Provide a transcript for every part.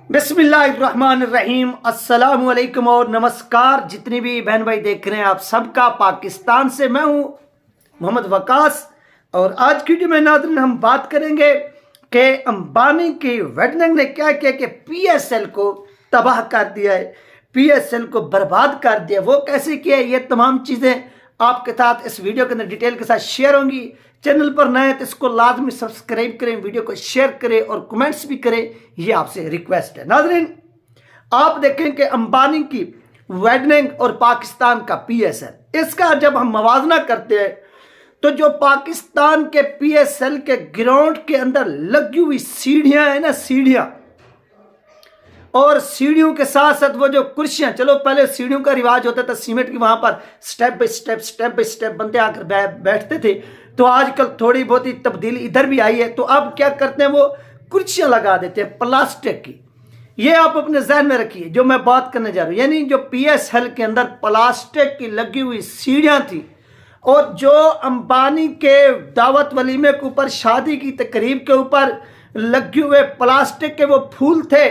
बिस्मिल्लाहिर्रहमानिर्रहीम। अस्सलाम वालेकुम और नमस्कार। जितनी भी बहन भाई देख रहे हैं आप सबका पाकिस्तान से, मैं हूं मोहम्मद वकास। और आज की वीडियो में नाज़रीन हम बात करेंगे कि अंबानी की वेडनिंग ने क्या किया कि पीएसएल को तबाह कर दिया है, पीएसएल को बर्बाद कर दिया। वो कैसे किया है, ये तमाम चीज़ें आपके साथ इस वीडियो के अंदर डिटेल के साथ शेयर होंगी। चैनल पर नए हैं तो इसको लाजमी सब्सक्राइब करें, वीडियो को शेयर करें और कमेंट्स भी करें, ये आपसे रिक्वेस्ट है। नाज़रीन, आप देखें कि अंबानी की वेडनिंग और पाकिस्तान का पीएसएल, इसका जब हम मवाजना करते हैं तो जो पाकिस्तान के पीएसएल के ग्राउंड के अंदर लगी हुई सीढ़ियां है ना, सीढ़ियां, और सीढ़ियों के साथ साथ वो जो कुर्सियां, चलो पहले सीढ़ियों का रिवाज होता था सीमेंट की, वहां पर स्टेप बाय स्टेप बंदे आकर बैठते थे। तो आजकल थोड़ी बहुत ही तब्दीली इधर भी आई है। तो अब क्या करते हैं, वो कुर्सियां लगा देते हैं प्लास्टिक की। ये आप अपने जहन में रखिए जो मैं बात करने जा रहा हूं। यानी जो पीएसएल के अंदर प्लास्टिक की लगी हुई सीढ़ियां थी, और जो अंबानी के दावत वलीमे के ऊपर, शादी की तकरीब के ऊपर लगे हुए प्लास्टिक के वो फूल थे,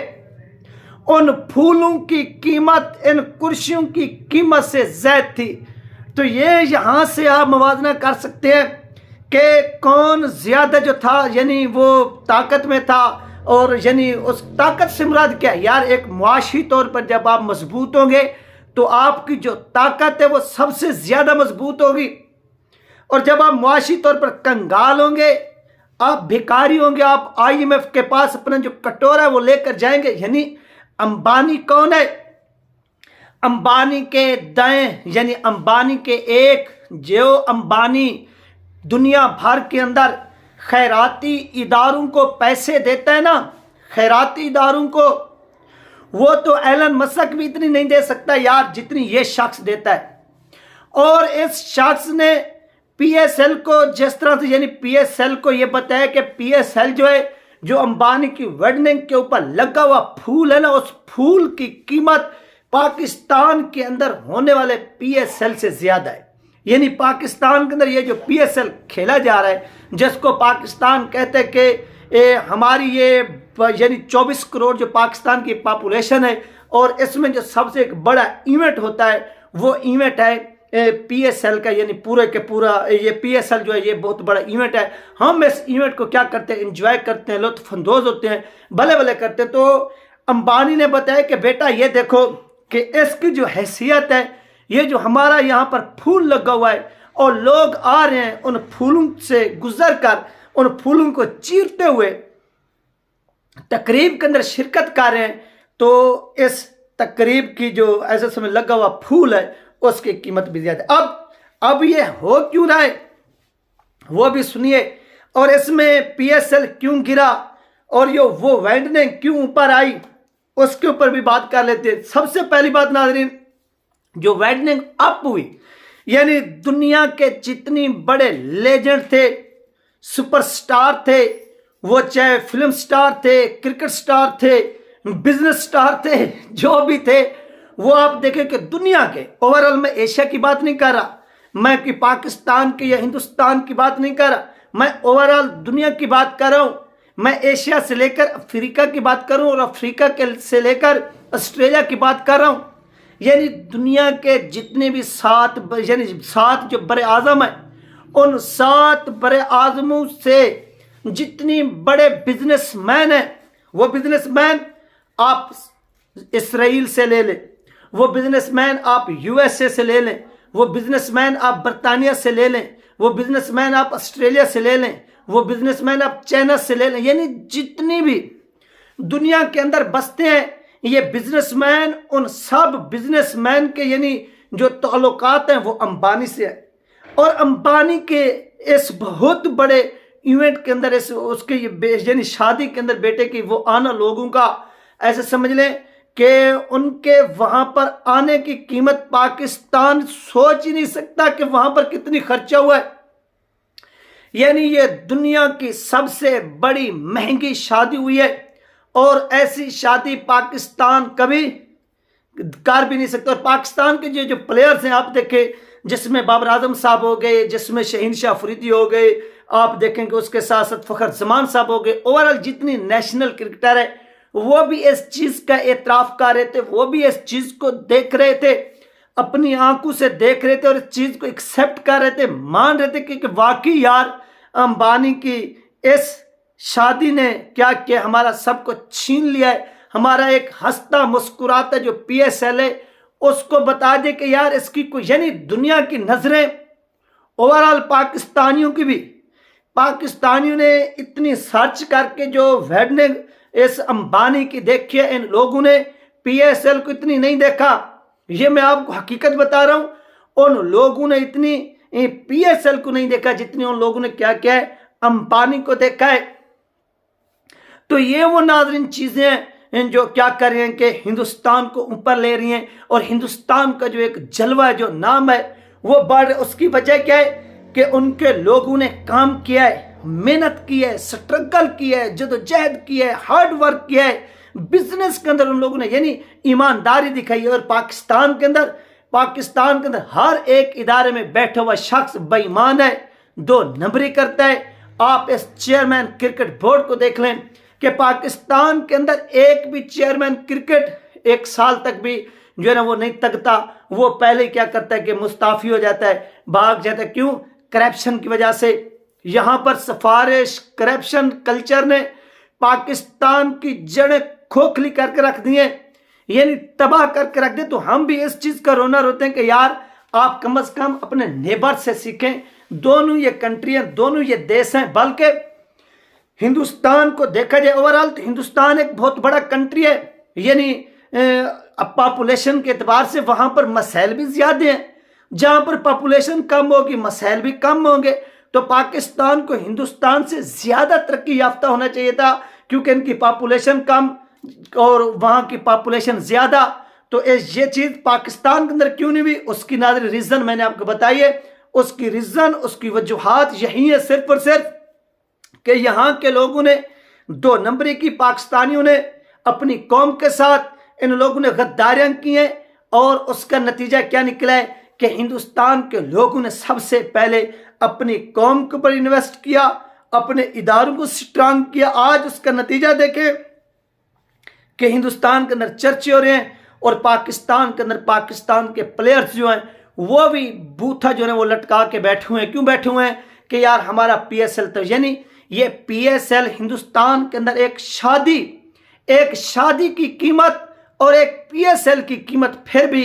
उन फूलों की कीमत इन कुर्सियों की कीमत से ज्यादा थी। तो ये यहां से आप मवाजना कर सकते हैं कि कौन ज्यादा जो था, यानी वो ताकत में था। और यानी उस ताकत से मुराद क्या है यार, एक मुआशी तौर पर जब आप मजबूत होंगे तो आपकी जो ताकत है वो सबसे ज्यादा मजबूत होगी। और जब आप मुआशी तौर पर कंगाल होंगे, आप भिखारी होंगे, आप आईएमएफ के पास अपना जो कटोरा है वो लेकर जाएंगे। यानी अंबानी कौन है, अंबानी के दाएं, यानी अंबानी के एक, जो अंबानी दुनिया भर के अंदर खैराती इदारों को पैसे देता है ना, खैराती इदारों को, वो तो एलन मस्क भी इतनी नहीं दे सकता यार जितनी ये शख्स देता है। और इस शख्स ने पीएसएल को जिस तरह से, यानी पीएसएल को ये बताया कि पीएसएल जो है, जो अंबानी की वेडनिंग के ऊपर लगा हुआ फूल है ना, उस फूल की कीमत पाकिस्तान के अंदर होने वाले पीएसएल से ज्यादा है। यानी पाकिस्तान के अंदर ये जो पीएसएल खेला जा रहा है, जिसको पाकिस्तान कहते हैं कि हमारी ये यानी 24 करोड़ जो पाकिस्तान की पॉपुलेशन है, और इसमें जो सबसे एक बड़ा इवेंट होता है वो इवेंट है पीएसएल का। यानी पूरे के पूरा ये पीएसएल जो है ये बहुत बड़ा इवेंट है। हम इस इवेंट को क्या करते हैं, एंजॉय करते हैं, लुत्फानंदोज होते हैं, भले भले करते हैं। तो अंबानी ने बताया कि बेटा ये देखो कि इसकी जो हैसियत है, ये जो हमारा यहाँ पर फूल लगा हुआ है और लोग आ रहे हैं उन फूलों से गुजर कर, उन फूलों को चीरते हुए तकरीब के अंदर शिरकत कर रहे हैं, तो इस तकरीब की जो ऐसे समय लगा हुआ फूल है उसकी कीमत भी ज्यादा। अब ये हो क्यों रहा है वो भी सुनिए, और इसमें पीएसएल क्यों गिरा और ये वो वेडनिंग क्यों ऊपर आई उसके ऊपर भी बात कर लेते हैं। सबसे पहली बात नाज़रीन, जो वेडनिंग अप हुई, यानी दुनिया के जितनी बड़े लेजेंड थे, सुपरस्टार थे, वो चाहे फिल्म स्टार थे, क्रिकेट स्टार थे, बिजनेस स्टार थे, जो भी थे, वो आप देखें कि दुनिया के ओवरऑल, मैं एशिया की बात नहीं कर रहा, मैं कि पाकिस्तान की या हिंदुस्तान की बात नहीं कर रहा, मैं ओवरऑल दुनिया की बात कर रहा हूं। मैं एशिया से लेकर अफ्रीका की बात कर रहा हूं और अफ्रीका के से लेकर ऑस्ट्रेलिया की बात कर रहा हूं। यानी दुनिया के जितने भी सात जो बड़े आजम हैं, उन 7 बड़े आजमों से जितनी बड़े बिजनेसमैन हैं, वो बिजनेसमैन आप इसराइल से ले लें, वो बिजनेसमैन आप यूएसए से ले लें, वो बिजनेसमैन आप बरतानिया से ले लें, वो बिजनेसमैन आप ऑस्ट्रेलिया से ले लें, वो बिजनेसमैन आप चाइना से ले लें, यानी जितनी भी दुनिया के अंदर बसते हैं ये बिजनेसमैन, उन सब बिजनेसमैन के यानी जो ताल्लुकात हैं वो अंबानी से है। और अंबानी के इस बहुत बड़े इवेंट के अंदर, उसके ये यानी शादी के अंदर बेटे की वो आना, लोगों का ऐसे समझ लें कि उनके वहां पर आने की कीमत पाकिस्तान सोच ही नहीं सकता कि वहां पर कितनी खर्चा हुआ है। यानी ये दुनिया की सबसे बड़ी महंगी शादी हुई है, और ऐसी शादी पाकिस्तान कभी कर भी नहीं सकता। और पाकिस्तान के जो प्लेयर्स हैं आप देखें, जिसमें बाबर आजम साहब हो गए, जिसमें शहीनशाह अफरीदी हो गए, आप देखेंगे उसके साथ साथ फखर जमान साहब हो गए, ओवरऑल जितनी नेशनल क्रिकेटर है وہ بھی اس چیز کا اعتراف کر رہے تھے، وہ بھی اس چیز کو دیکھ رہے تھے، اپنی آنکھوں سے دیکھ رہے تھے اور اس چیز کو ایکسیپٹ کر رہے تھے، مان رہے تھے کہ واقعی یار امبانی کی اس شادی نے کیا کیا، ہمارا سب کو چھین لیا ہے۔ ہمارا ایک ہنستا مسکراتا جو پی ایس ایل ہے اس کو بتا دے کہ یار اس کی کوئی، یعنی دنیا کی نظریں اوورال پاکستانیوں کی بھی، پاکستانیوں نے اتنی سرچ کر کے جو ویڈنگ اس امبانی کی دیکھی ہے، ان لوگوں نے پی ایس ایل کو اتنی نہیں دیکھا۔ یہ میں آپ کو حقیقت بتا رہا ہوں، ان لوگوں نے اتنی پی ایس ایل کو نہیں دیکھا جتنی ان لوگوں نے کیا کیا ہے، امبانی کو دیکھا ہے۔ تو یہ وہ ناظرین چیزیں ہیں جو کیا کر رہے ہیں کہ ہندوستان کو اوپر لے رہی ہیں، اور ہندوستان کا جو ایک جلوہ ہے، جو نام ہے وہ بڑھ رہا ہے۔ اس کی وجہ کیا ہے کہ ان کے لوگوں نے کام کیا ہے، محنت کی ہے، سٹرگل کی ہے، جدوجہد کی ہے، ہارڈ ورک کیا ہے، بزنس کے اندر ان لوگوں نے یعنی ایمانداری دکھائی ہے۔ اور پاکستان کے اندر ہر ایک ادارے میں بیٹھا ہوا شخص بے ایمان ہے، 2 نمبری کرتا ہے۔ آپ اس چیئرمین کرکٹ بورڈ کو دیکھ لیں کہ پاکستان کے اندر ایک بھی چیئرمین کرکٹ 1 سال تک بھی جو ہے نا وہ نہیں تکتا، وہ پہلے کیا کرتا ہے کہ مستعفی ہو جاتا ہے، بھاگ جاتا ہے۔ کیوں؟ کرپشن کی وجہ سے۔ یہاں پر سفارش کرپشن کلچر نے پاکستان کی جڑیں کھوکھلی کر کے رکھ دی ہیں، یعنی تباہ کر کے رکھ دی۔ تو ہم بھی اس چیز کا رونا روتے ہیں کہ یار آپ کم از کم اپنے نیبر سے سیکھیں۔ دونوں یہ کنٹریاں، دونوں یہ دیش ہیں، بلکہ ہندوستان کو دیکھا جائے اوورال تو ہندوستان ایک بہت بڑا کنٹری ہے، یعنی پاپولیشن کے اعتبار سے وہاں پر مسائل بھی زیادہ ہیں۔ جہاں پر پاپولیشن کم ہوگی مسائل بھی کم ہوں گے۔ تو پاکستان کو ہندوستان سے زیادہ ترقی یافتہ ہونا چاہیے تھا، کیونکہ ان کی پاپولیشن کم اور وہاں کی پاپولیشن زیادہ۔ تو یہ چیز پاکستان کے اندر کیوں نہیں ہوئی، اس کی ناظرین ریزن میں نے آپ کو بتائی ہے۔ اس کی ریزن، اس کی وجوہات یہی ہے صرف اور صرف کہ یہاں کے لوگوں نے 2 نمبری کی، پاکستانیوں نے اپنی قوم کے ساتھ ان لوگوں نے غداریاں کی ہیں، اور اس کا نتیجہ کیا نکلا ہے کہ ہندوستان کے لوگوں نے سب سے پہلے اپنی قوم کے اوپر انویسٹ کیا، اپنے اداروں کو سٹرانگ کیا۔ آج اس کا نتیجہ دیکھیں کہ ہندوستان کے اندر چرچے ہو رہے ہیں، اور پاکستان کے اندر پاکستان کے پلیئرز جو ہیں وہ بھی بوتھا جو ہے وہ لٹکا کے بیٹھے ہوئے ہیں۔ کیوں بیٹھے ہوئے ہیں کہ یار ہمارا پی ایس ایل، تو یعنی یہ پی ایس ایل ہندوستان کے اندر ایک شادی کی قیمت اور ایک پی ایس ایل کی قیمت پھر بھی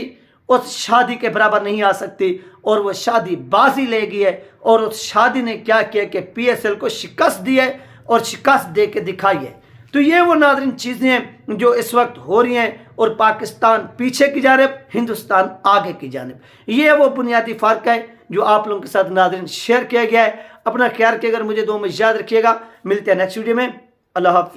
اس شادی کے برابر نہیں آ سکتی، اور وہ شادی بازی لے گئی ہے، اور اس شادی نے کیا کیا کہ پی ایس ایل کو شکست دی ہے، اور شکست دے کے دکھائی ہے۔ تو یہ وہ ناظرین چیزیں ہیں جو اس وقت ہو رہی ہیں، اور پاکستان پیچھے کی جانب، ہندوستان آگے کی جانب۔ یہ وہ بنیادی فرق ہے جو آپ لوگوں کے ساتھ ناظرین شیئر کیا گیا ہے۔ اپنا خیال رکھیے گا، مجھے دعاؤں میں یاد رکھیے گا۔ ملتے ہیں نیکسٹ ویڈیو میں۔ اللہ حافظ۔